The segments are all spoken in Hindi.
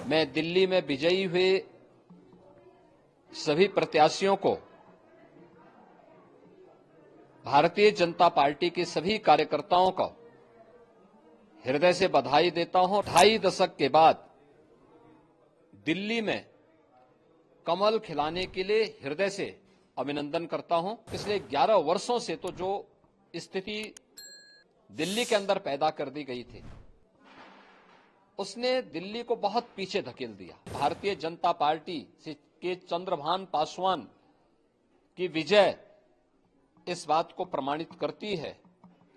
मैं दिल्ली में विजयी हुए सभी प्रत्याशियों को, भारतीय जनता पार्टी के सभी कार्यकर्ताओं को हृदय से बधाई देता हूं। 2.5 दशक के बाद दिल्ली में कमल खिलाने के लिए हृदय से अभिनंदन करता हूं। पिछले 11 वर्षों से तो जो स्थिति दिल्ली के अंदर पैदा कर दी गई थी, उसने दिल्ली को बहुत पीछे धकेल दिया। भारतीय जनता पार्टी के चंद्रभान पासवान की विजय इस बात को प्रमाणित करती है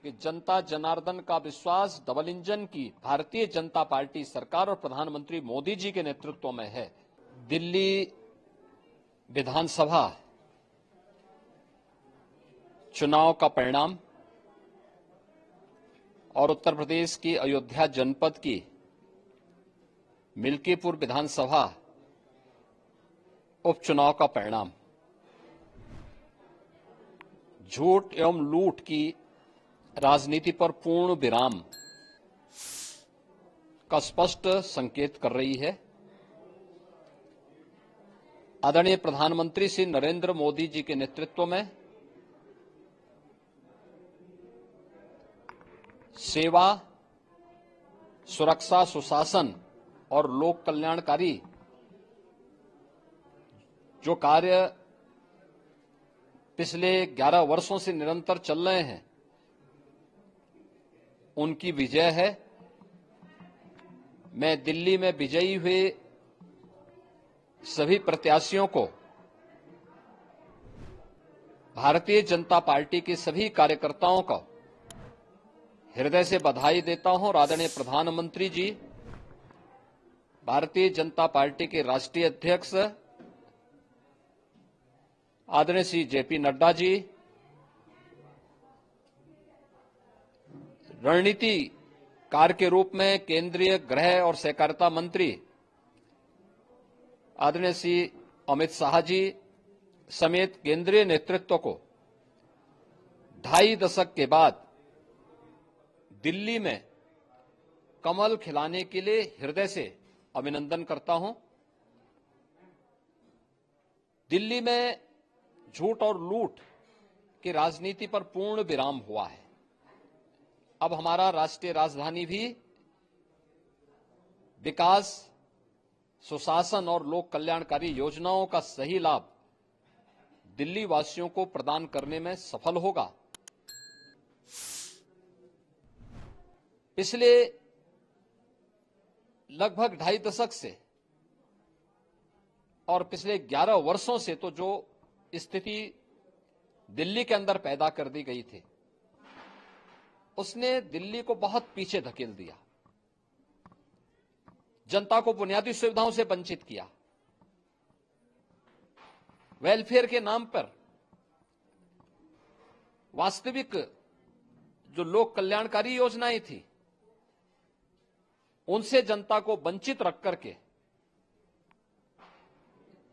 कि जनता जनार्दन का विश्वास डबल इंजन की भारतीय जनता पार्टी सरकार और प्रधानमंत्री मोदी जी के नेतृत्व में है। दिल्ली विधानसभा चुनाव का परिणाम और उत्तर प्रदेश की अयोध्या जनपद की मिल्कीपुर विधानसभा उपचुनाव का परिणाम झूठ एवं लूट की राजनीति पर पूर्ण विराम का स्पष्ट संकेत कर रही है। आदरणीय प्रधानमंत्री श्री नरेंद्र मोदी जी के नेतृत्व में सेवा, सुरक्षा, सुशासन और लोक कल्याणकारी जो कार्य पिछले 11 वर्षों से निरंतर चल रहे हैं, उनकी विजय है। मैं दिल्ली में विजयी हुए सभी प्रत्याशियों को, भारतीय जनता पार्टी के सभी कार्यकर्ताओं को हृदय से बधाई देता हूं। आदरणीय प्रधानमंत्री जी, भारतीय जनता पार्टी के राष्ट्रीय अध्यक्ष आदरणीय श्री जेपी नड्डा जी, रणनीतिकार के रूप में केंद्रीय गृह और सहकारिता मंत्री आदरणीय श्री अमित शाह जी समेत केंद्रीय नेतृत्व को 2.5 दशक के बाद दिल्ली में कमल खिलाने के लिए हृदय से अभिनंदन करता हूं। दिल्ली में झूठ और लूट की राजनीति पर पूर्ण विराम हुआ है। अब हमारा राष्ट्रीय राजधानी भी विकास, सुशासन और लोक कल्याणकारी योजनाओं का सही लाभ दिल्ली वासियों को प्रदान करने में सफल होगा। पिछले लगभग 2.5 दशक से और पिछले 11 वर्षों से तो जो स्थिति दिल्ली के अंदर पैदा कर दी गई थी, उसने दिल्ली को बहुत पीछे धकेल दिया, जनता को बुनियादी सुविधाओं से वंचित किया। वेलफेयर के नाम पर वास्तविक जो लोक कल्याणकारी योजनाएं थी, उनसे जनता को वंचित रख करके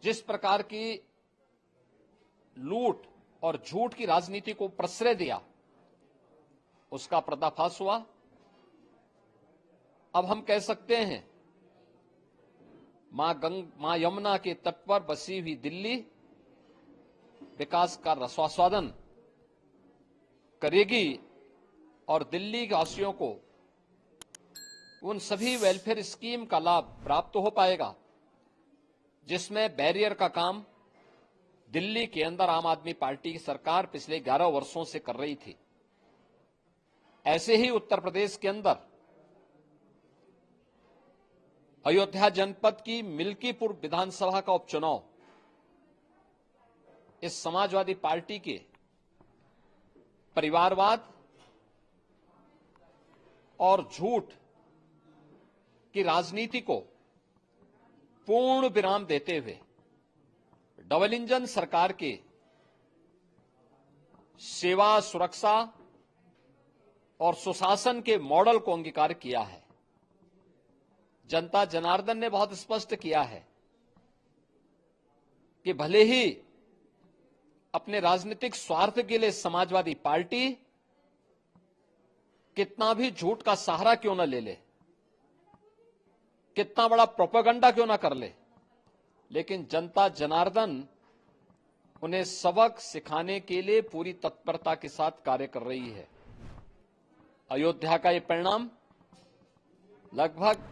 जिस प्रकार की लूट और झूठ की राजनीति को प्रश्रय दिया, उसका पर्दाफाश हुआ। अब हम कह सकते हैं, मां यमुना के तट पर बसी हुई दिल्ली विकास का रसास्वादन करेगी और दिल्ली वासियों को उन सभी वेलफेयर स्कीम का लाभ प्राप्त हो पाएगा जिसमें बैरियर का काम दिल्ली के अंदर आम आदमी पार्टी की सरकार पिछले 11 वर्षों से कर रही थी। ऐसे ही उत्तर प्रदेश के अंदर अयोध्या जनपद की मिल्कीपुर विधानसभा का उपचुनाव इस समाजवादी पार्टी के परिवारवाद और झूठ की राजनीति को पूर्ण विराम देते हुए डबल इंजन सरकार के सेवा, सुरक्षा और सुशासन के मॉडल को अंगीकार किया है। जनता जनार्दन ने बहुत स्पष्ट किया है कि भले ही अपने राजनीतिक स्वार्थ के लिए समाजवादी पार्टी कितना भी झूठ का सहारा क्यों न ले ले, कितना बड़ा प्रोपेगेंडा क्यों ना कर ले, लेकिन जनता जनार्दन उन्हें सबक सिखाने के लिए पूरी तत्परता के साथ कार्य कर रही है। अयोध्या का ये परिणाम लगभग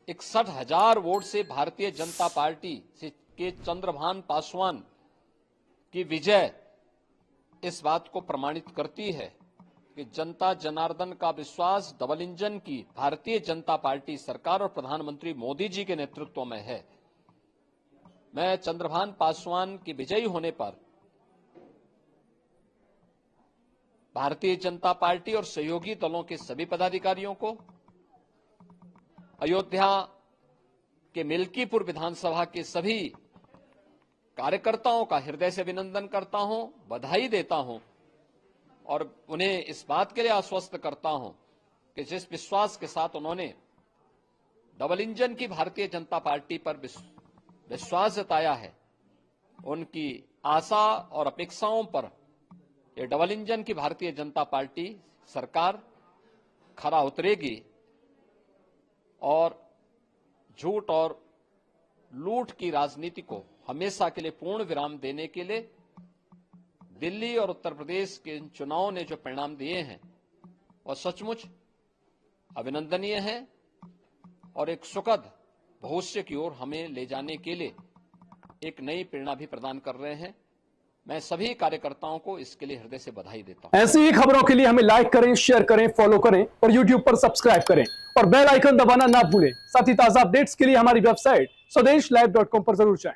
61,000 वोट से भारतीय जनता पार्टी के चंद्रभान पासवान की विजय इस बात को प्रमाणित करती है कि जनता जनार्दन का विश्वास डबल इंजन की भारतीय जनता पार्टी सरकार और प्रधानमंत्री मोदी जी के नेतृत्व में है। मैं चंद्रभान पासवान की विजयी होने पर भारतीय जनता पार्टी और सहयोगी दलों के सभी पदाधिकारियों को, अयोध्या के मिल्कीपुर विधानसभा के सभी कार्यकर्ताओं का हृदय से अभिनंदन करता हूं, बधाई देता हूं और उन्हें इस बात के लिए आश्वस्त करता हूं कि जिस विश्वास के साथ उन्होंने डबल इंजन की भारतीय जनता पार्टी पर विश्वास जताया है, उनकी आशा और अपेक्षाओं पर ये डबल इंजन की भारतीय जनता पार्टी सरकार खरा उतरेगी और झूठ और लूट की राजनीति को हमेशा के लिए पूर्ण विराम देने के लिए दिल्ली और उत्तर प्रदेश के इन चुनावों ने जो परिणाम दिए हैं वह सचमुच अभिनंदनीय है और एक सुखद भविष्य की ओर हमें ले जाने के लिए एक नई प्रेरणा भी प्रदान कर रहे हैं। मैं सभी कार्यकर्ताओं को इसके लिए हृदय से बधाई देता हूं। ऐसी ही खबरों के लिए हमें लाइक करें, शेयर करें, फॉलो करें और YouTube पर सब्सक्राइब करें और बेल आइकन दबाना ना भूलें। साथ ही ताजा अपडेट्स के लिए हमारी वेबसाइट swadesh live.com पर जरूर जाएं।